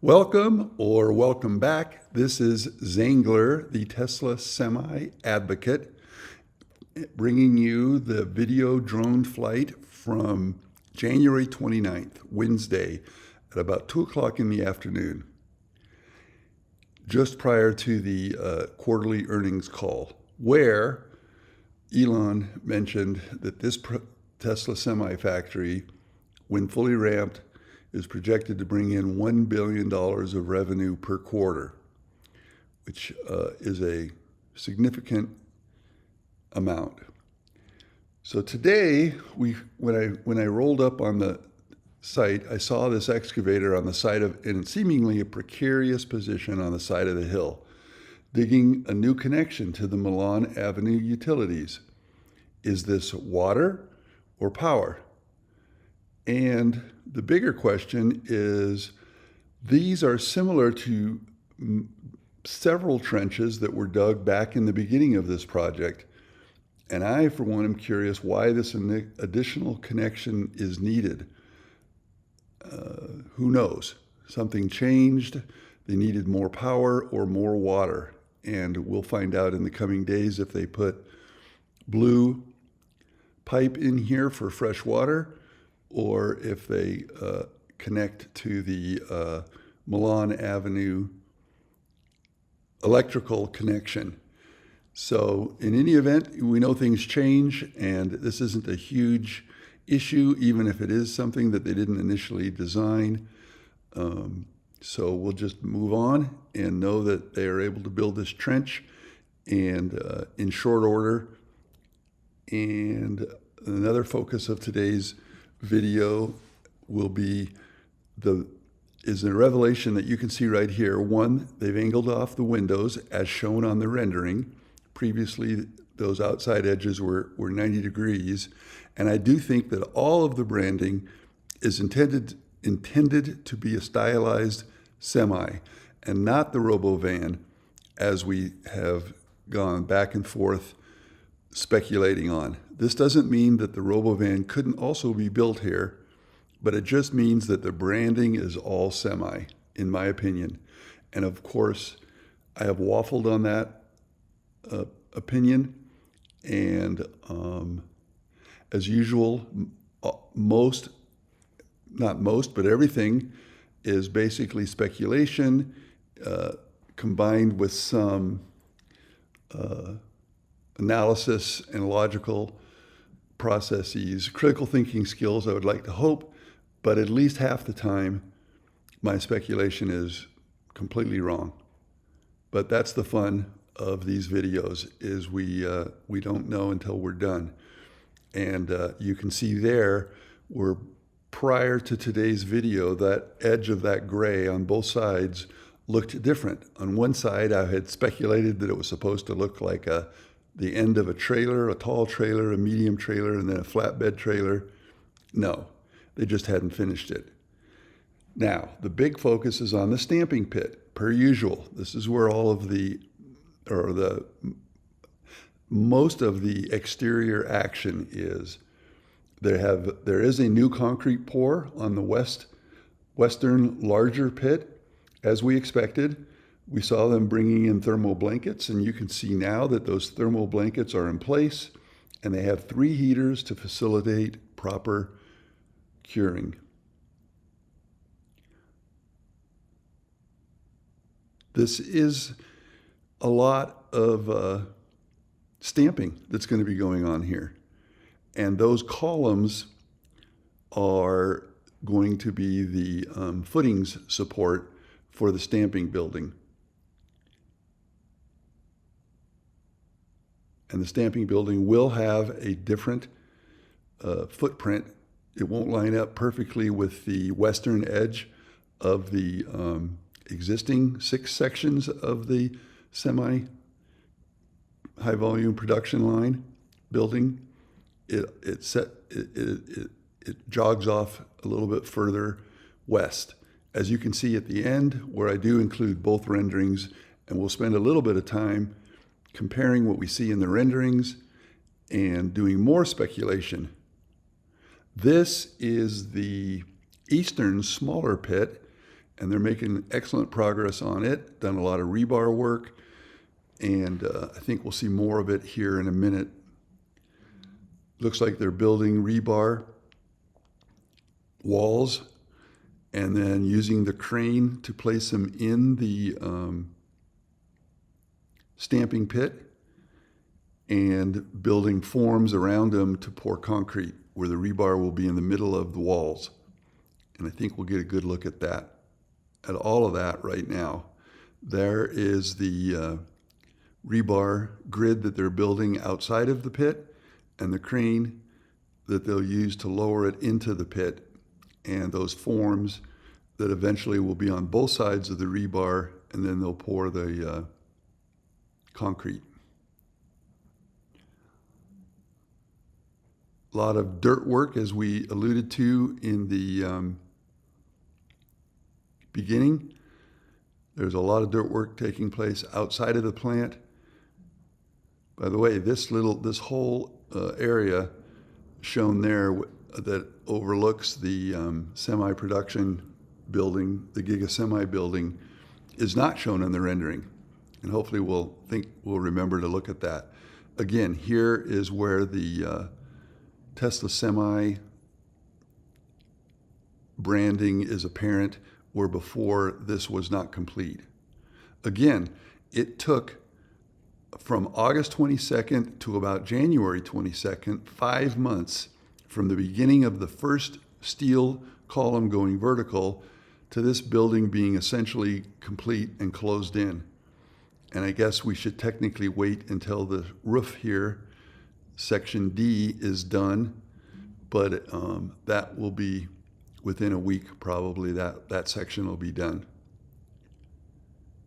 Welcome or welcome back. This is Zangler, the Tesla Semi advocate, bringing you the video drone flight from January 29th, Wednesday, at about 2 o'clock in the afternoon, just prior to the quarterly earnings call, where Elon mentioned that this Tesla Semi factory, when fully ramped, is projected to bring in $1 billion of revenue per quarter, which is a significant amount. So today, when I rolled up on the site, I saw this excavator on the side of, in seemingly a precarious position on the side of the hill, digging a new connection to the Milan Avenue utilities. Is this water or power? And the bigger question is, these are similar to several trenches that were dug back in the beginning of this project. And I, for one, am curious why this additional connection is needed. Who knows? Something changed. They needed more power or more water. And we'll find out in the coming days if they put blue pipe in here for fresh water, or if they connect to the Milan Avenue electrical connection. So in any event, we know things change, and this isn't a huge issue, even if it is something that they didn't initially design. So we'll just move on and know that they are able to build this trench and in short order. And another focus of today's video will be the revelation that you can see right here. One, they've angled off the windows as shown on the rendering. Previously, those outside edges were 90 degrees. And I do think that all of the branding is intended to be a stylized semi and not the robo-van, as we have gone back and forth speculating on. This doesn't mean that the robo-van couldn't also be built here, but it just means that the branding is all semi, in my opinion. And of course, I have waffled on that opinion. And as usual, not most, but everything is basically speculation combined with some analysis and logical processes, critical thinking skills, I would like to hope, but at least half the time, my speculation is completely wrong. But that's the fun of these videos, is we don't know until we're done. And you can see there, we're prior to today's video, that edge of that gray on both sides looked different. On one side, I had speculated that it was supposed to look like the end of a trailer, a tall trailer, a medium trailer, and then a flatbed trailer. No, they just hadn't finished it. Now, the big focus is on the stamping pit, per usual. This is where all of most of the exterior action is. There is a new concrete pour on the western larger pit, as we expected. We saw them bringing in thermal blankets, and you can see now that those thermal blankets are in place, and they have 3 heaters to facilitate proper curing. This is a lot of stamping that's going to be going on here. And those columns are going to be the footings support for the stamping building. And the stamping building will have a different footprint. It won't line up perfectly with the western edge of the existing 6 sections of the semi high volume production line building. It jogs off a little bit further west. As you can see at the end, where I do include both renderings, and we'll spend a little bit of time comparing what we see in the renderings and doing more speculation. This is the eastern smaller pit, and they're making excellent progress on it, done a lot of rebar work, and I think we'll see more of it here in a minute. Looks like they're building rebar walls and then using the crane to place them in the stamping pit and building forms around them to pour concrete, where the rebar will be in the middle of the walls. And I think we'll get a good look at that, at all of that right now. There is the rebar grid that they're building outside of the pit and the crane that they'll use to lower it into the pit, and those forms that eventually will be on both sides of the rebar, and then they'll pour the concrete. A lot of dirt work, as we alluded to in the beginning. There's a lot of dirt work taking place outside of the plant. By the way, this whole area shown there that overlooks the semi-production building, the Giga Semi building, is not shown in the rendering. And hopefully we'll remember to look at that. Again, here is where the Tesla Semi branding is apparent, where before this was not complete. Again, it took from August 22nd to about January 22nd, 5 months from the beginning of the first steel column going vertical to this building being essentially complete and closed in. And I guess we should technically wait until the roof here, section D, is done, but that will be within a week probably. That section will be done.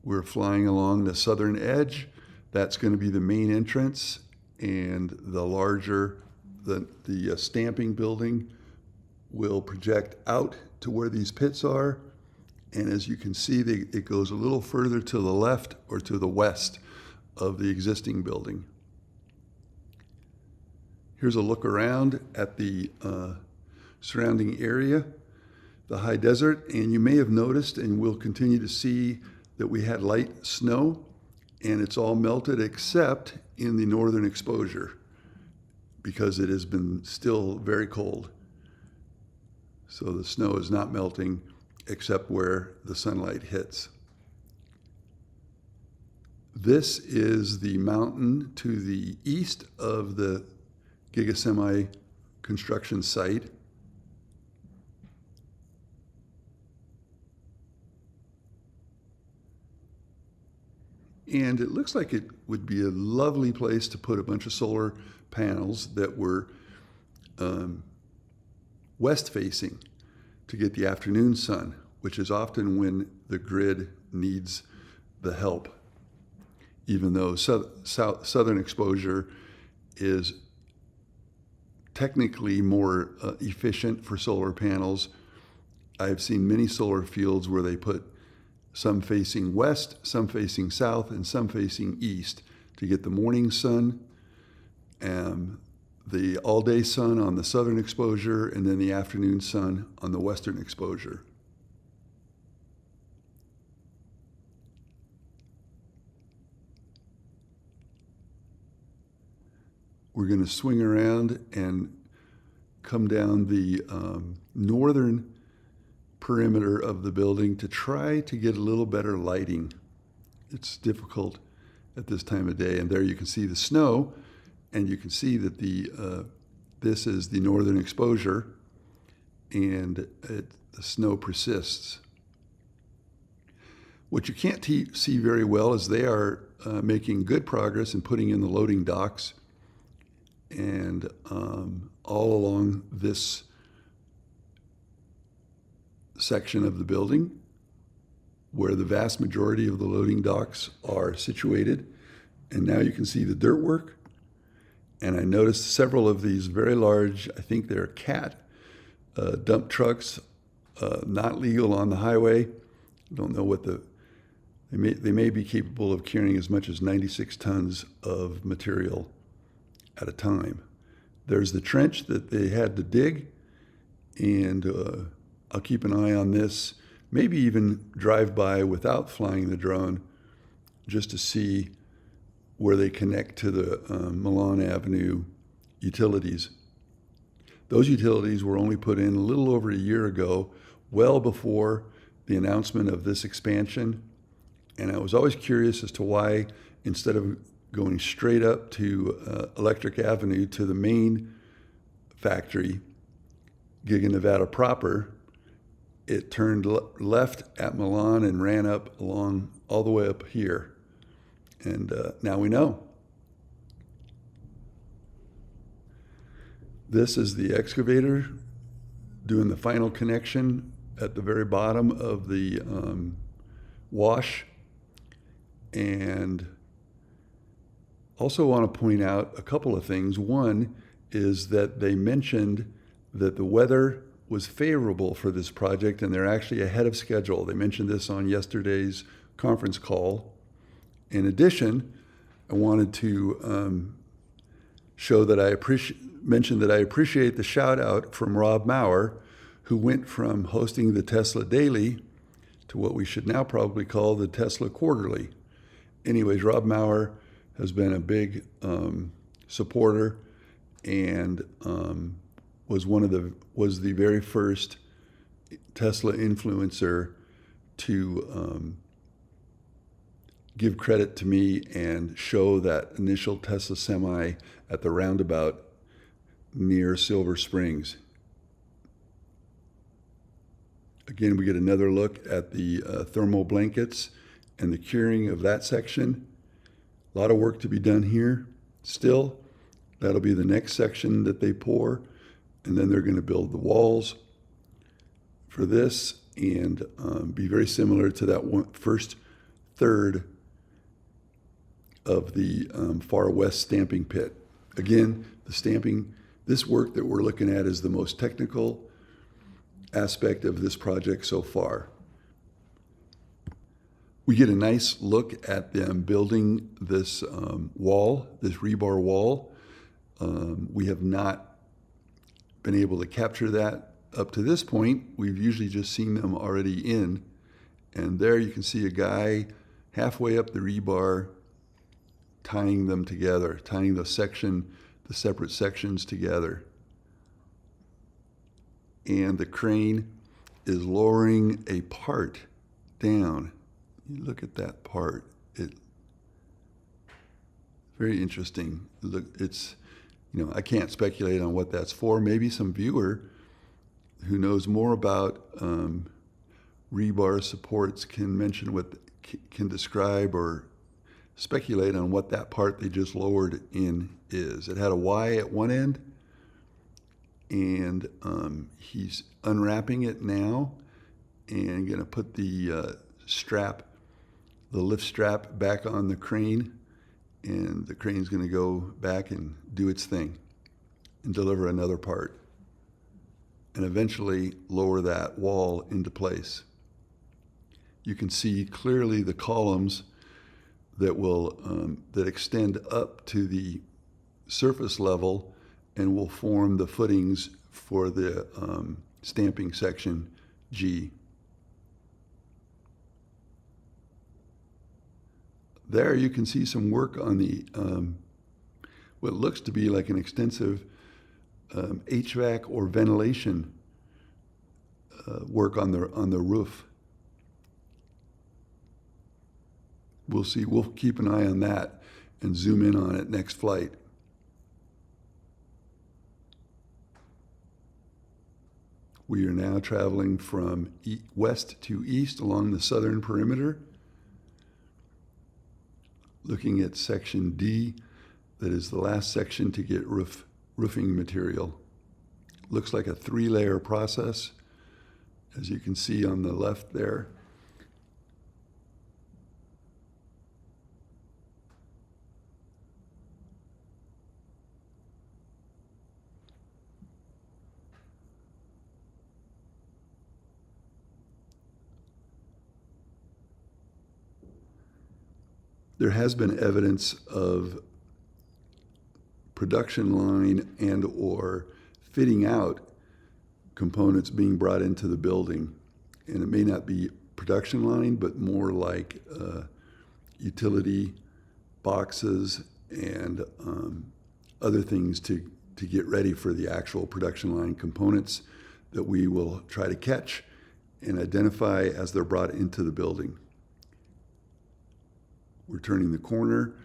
We're flying along the southern edge. That's going to be the main entrance, and the larger, the stamping building will project out to where these pits are. And as you can see, it goes a little further to the left or to the west of the existing building. Here's a look around at the surrounding area, the high desert, and you may have noticed, and we'll continue to see, that we had light snow, and it's all melted except in the northern exposure because it has been still very cold. So the snow is not melting except where the sunlight hits. This is the mountain to the east of the Giga Semi construction site. And it looks like it would be a lovely place to put a bunch of solar panels that were west-facing to get the afternoon sun, which is often when the grid needs the help. Even though southern exposure is technically more efficient for solar panels, I've seen many solar fields where they put some facing west, some facing south, and some facing east to get the morning sun and the all-day sun on the southern exposure, and then the afternoon sun on the western exposure. We're going to swing around and come down the northern perimeter of the building to try to get a little better lighting. It's difficult at this time of day, and there you can see the snow, and you can see that this is the northern exposure, and the snow persists. What you can't see very well is they are making good progress in putting in the loading docks, and all along this section of the building where the vast majority of the loading docks are situated. And now you can see the dirt work. And I noticed several of these very large, I think they're cat dump trucks, not legal on the highway. I don't know what they may be capable of carrying as much as 96 tons of material at a time. There's the trench that they had to dig, and I'll keep an eye on this. maybe even drive by without flying the drone just to see where they connect to the Milan Avenue utilities. Those utilities were only put in a little over a year ago, well before the announcement of this expansion. And I was always curious as to why, instead of going straight up to Electric Avenue to the main factory, Giga Nevada proper, it turned left at Milan and ran up along all the way up here. And now we know. This is the excavator doing the final connection at the very bottom of the wash. And also want to point out a couple of things. One is that they mentioned that the weather was favorable for this project, and they're actually ahead of schedule. They mentioned this on yesterday's conference call. In addition, I wanted to show that mention that I appreciate the shout out from Rob Maurer, who went from hosting the Tesla Daily to what we should now probably call the Tesla Quarterly. Anyways, Rob Maurer has been a big supporter and was the very first Tesla influencer to give credit to me and show that initial Tesla Semi at the roundabout near Silver Springs. Again, we get another look at the thermal blankets and the curing of that section. A lot of work to be done here still. That'll be the next section that they pour, and then they're going to build the walls for this and be very similar to that first third of the far west stamping pit. Again, this work that we're looking at is the most technical aspect of this project so far. We get a nice look at them building this wall, this rebar wall. We have not been able to capture that up to this point. We've usually just seen them already in. And there you can see a guy halfway up the rebar tying them together, tying the separate sections together. And the crane is lowering a part down. You look at that part. Very interesting. Look, I can't speculate on what that's for. Maybe some viewer who knows more about rebar supports can describe or speculate on what that part they just lowered in is. It had a Y at one end, and he's unwrapping it now and going to put the lift strap back on the crane, and the crane's going to go back and do its thing and deliver another part and eventually lower that wall into place. You can see clearly the columns that extend up to the surface level and will form the footings for the stamping section G. There you can see some work on the what looks to be like an extensive HVAC or ventilation work on the roof. We'll see. We'll keep an eye on that and zoom in on it next flight. We are now traveling from west to east along the southern perimeter, looking at section D, that is the last section to get roofing material. Looks like a 3-layer process, as you can see on the left there. There has been evidence of production line and or fitting out components being brought into the building. and it may not be production line, but more like utility boxes and other things to get ready for the actual production line components that we will try to catch and identify as they're brought into the building. We're turning the corner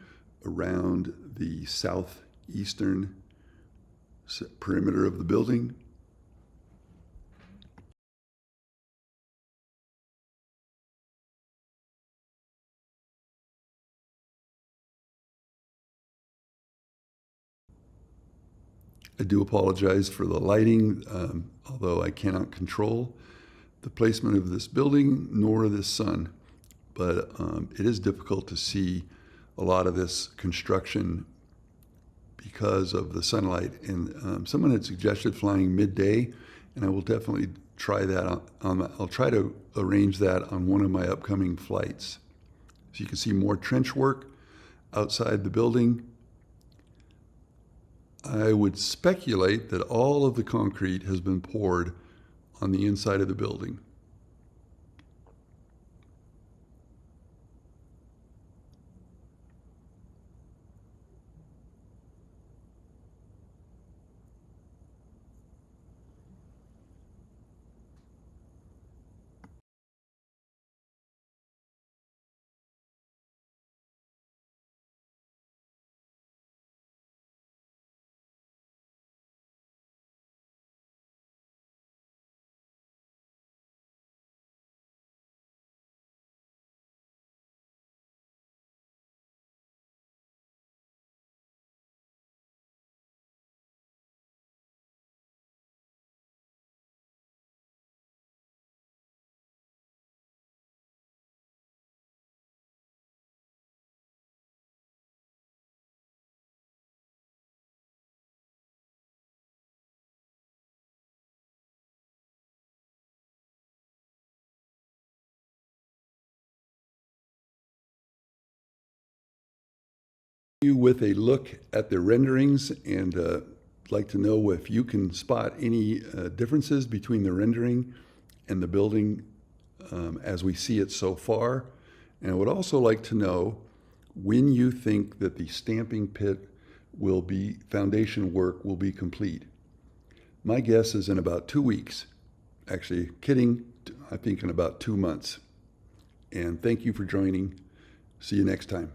around the southeastern perimeter of the building. I do apologize for the lighting, although I cannot control the placement of this building nor this sun. But it is difficult to see a lot of this construction because of the sunlight. And someone had suggested flying midday, and I will definitely try that I'll try to arrange that on one of my upcoming flights. So you can see more trench work outside the building. I would speculate that all of the concrete has been poured on the inside of the building. With a look at the renderings, and like to know if you can spot any differences between the rendering and the building as we see it so far. And I would also like to know when you think that the stamping pit foundation work will be complete. My guess is in about 2 weeks. Actually, kidding, I think in about 2 months. And thank you for joining. See you next time.